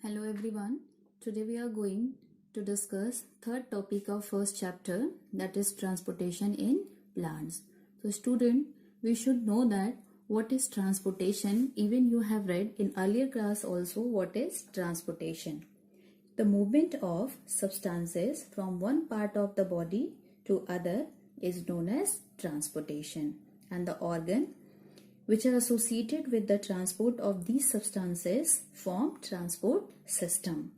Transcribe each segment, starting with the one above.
Hello everyone. Today we are going to discuss third topic of first chapter, that is transportation in plants. So student, we should know that what is transportation. Even you have read in earlier class also what is transportation. The movement of substances from one part of the body to other is known as transportation, and the organ which are associated with the transport of these substances form transport system.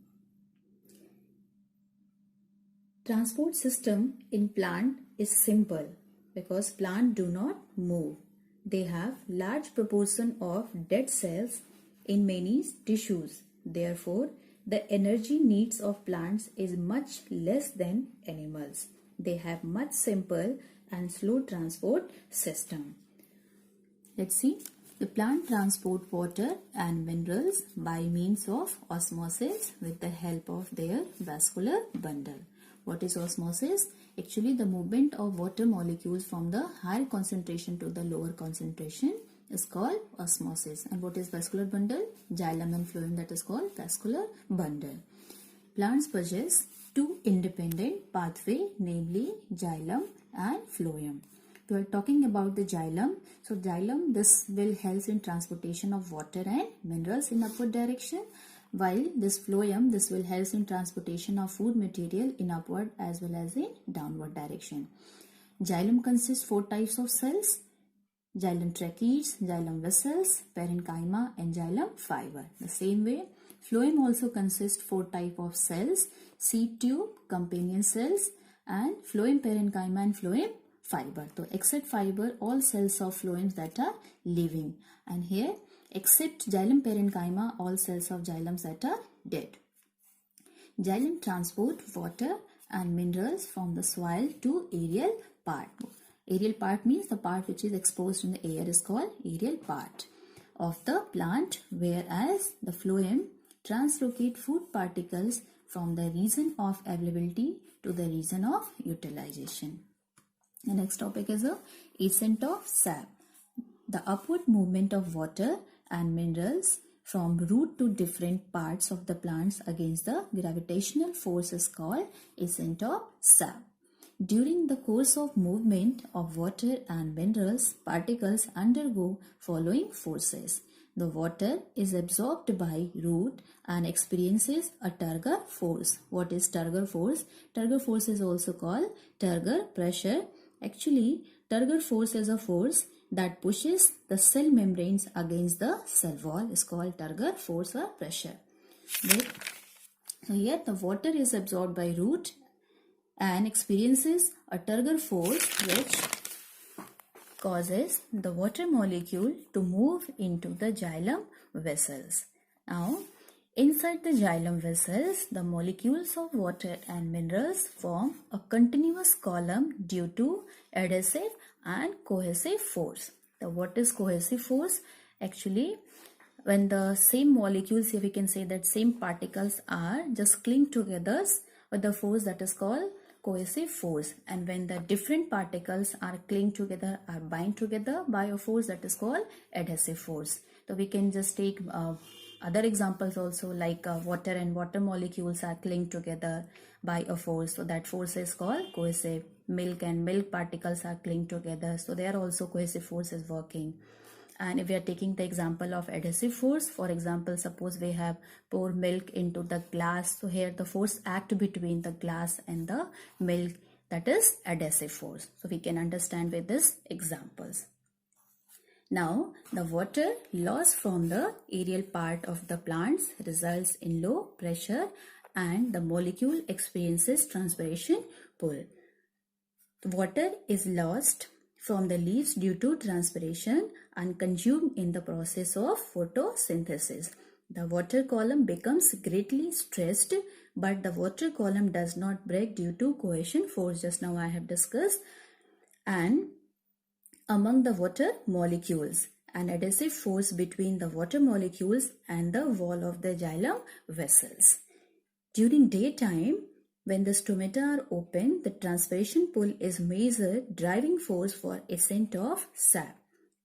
Transport system in plant is simple because plant do not move. They have large proportion of dead cells in many tissues. Therefore, the energy needs of plants is much less than animals. They have much simple and slow transport system. Let's see. The plant transport water and minerals by means of osmosis with the help of their vascular bundle. What is osmosis? Actually, the movement of water molecules from the higher concentration to the lower concentration is called osmosis. And what is vascular bundle? Xylem and phloem, that is called vascular bundle. Plants possess two independent pathways, namely xylem and phloem. We are talking about the xylem. So xylem, this will help in transportation of water and minerals in upward direction, while this phloem, this will help in transportation of food material in upward as well as in downward direction. Xylem consists 4 types of cells: xylem tracheids, xylem vessels, parenchyma and xylem fiber. The same way, phloem also consists 4 types of cells: seed tube, companion cells, and phloem parenchyma and phloem fiber. So except fiber, all cells of phloems that are living, and here except xylem parenchyma, all cells of xylems that are dead. Xylem transport water and minerals from the soil to aerial part. Aerial part means the part which is exposed in the air is called aerial part of the plant, whereas the phloem translocate food particles from the region of availability to the region of utilization. The next topic is the ascent of sap. The upward movement of water and minerals from root to different parts of the plants against the gravitational force is called ascent of sap. During the course of movement of water and minerals, particles undergo following forces. The water is absorbed by root and experiences a turgor force. What is turgor force? Turgor force is also called turgor pressure. Actually, turgor force is a force that pushes the cell membranes against the cell wall is called turgor force or pressure. So here the water is absorbed by root and experiences a turgor force which causes the water molecule to move into the xylem vessels. Now, inside the xylem vessels, the molecules of water and minerals form a continuous column due to adhesive and cohesive force. What is cohesive force? Actually, when the same molecules, here we can say that same particles are just cling together with the force, that is called cohesive force. And when the different particles are cling together, are bind together by a force, that is called adhesive force. So we can just take other examples also, like water and water molecules are cling together by a force, so that force is called cohesive. Milk and milk particles are cling together, so there also cohesive force is working. And if we are taking the example of adhesive force, for example, suppose we have pour milk into the glass, so here the force act between the glass and the milk, that is adhesive force. So we can understand with these examples. Now, the water loss from the aerial part of the plants results in low pressure and the molecule experiences transpiration pull. Water is lost from the leaves due to transpiration and consumed in the process of photosynthesis. The water column becomes greatly stressed, but the water column does not break due to cohesion force, just now I have discussed, and among the water molecules, an adhesive force between the water molecules and the wall of the xylem vessels. During daytime, when the stomata are open, the transpiration pull is major driving force for ascent of sap,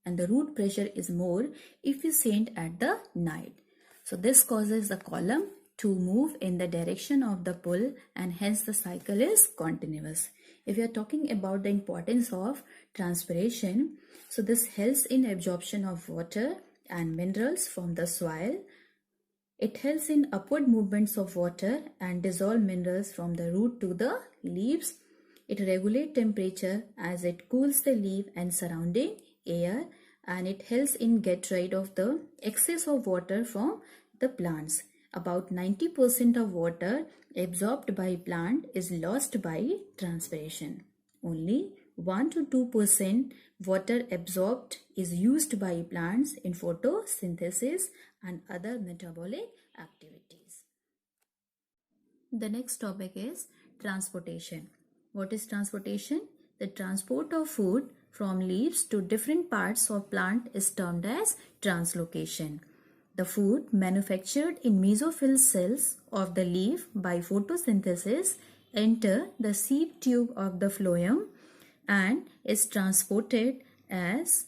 and the root pressure is more efficient at the night. So this causes the column to move in the direction of the pull, and hence the cycle is continuous. If you are talking about the importance of transpiration, so this helps in absorption of water and minerals from the soil. It helps in upward movements of water and dissolve minerals from the root to the leaves. It regulates temperature as it cools the leaf and surrounding air, and it helps in get rid of the excess of water from the plants. About 90% of water absorbed by plant is lost by transpiration. Only 1 to 2% water absorbed is used by plants in photosynthesis and other metabolic activities. The next topic is transportation. What is transportation? The transport of food from leaves to different parts of plant is termed as translocation. The food manufactured in mesophyll cells of the leaf by photosynthesis enter the seed tube of the phloem and is transported as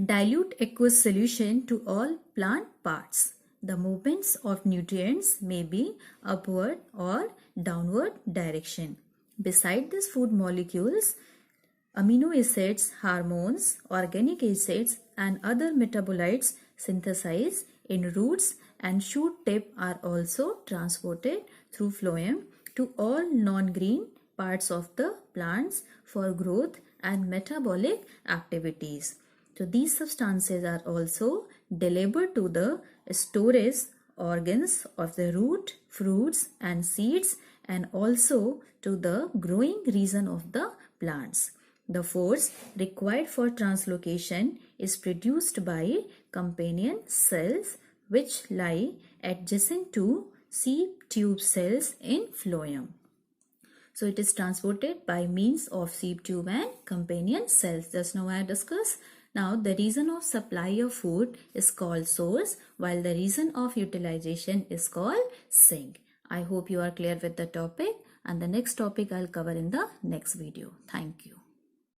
dilute aqueous solution to all plant parts. The movements of nutrients may be upward or downward direction. Beside these food molecules, amino acids, hormones, organic acids and other metabolites synthesized in roots and shoot tip are also transported through phloem to all non-green parts of the plants for growth and metabolic activities. So these substances are also delivered to the storage organs of the root, fruits and seeds, and also to the growing region of the plants. The force required for translocation is produced by companion cells which lie adjacent to seed tube cells in phloem. So it is transported by means of seed tube and companion cells. Just now I discussed. Now the region of supply of food is called source, while the region of utilization is called sink. I hope you are clear with the topic, and the next topic I'll cover in the next video. Thank you.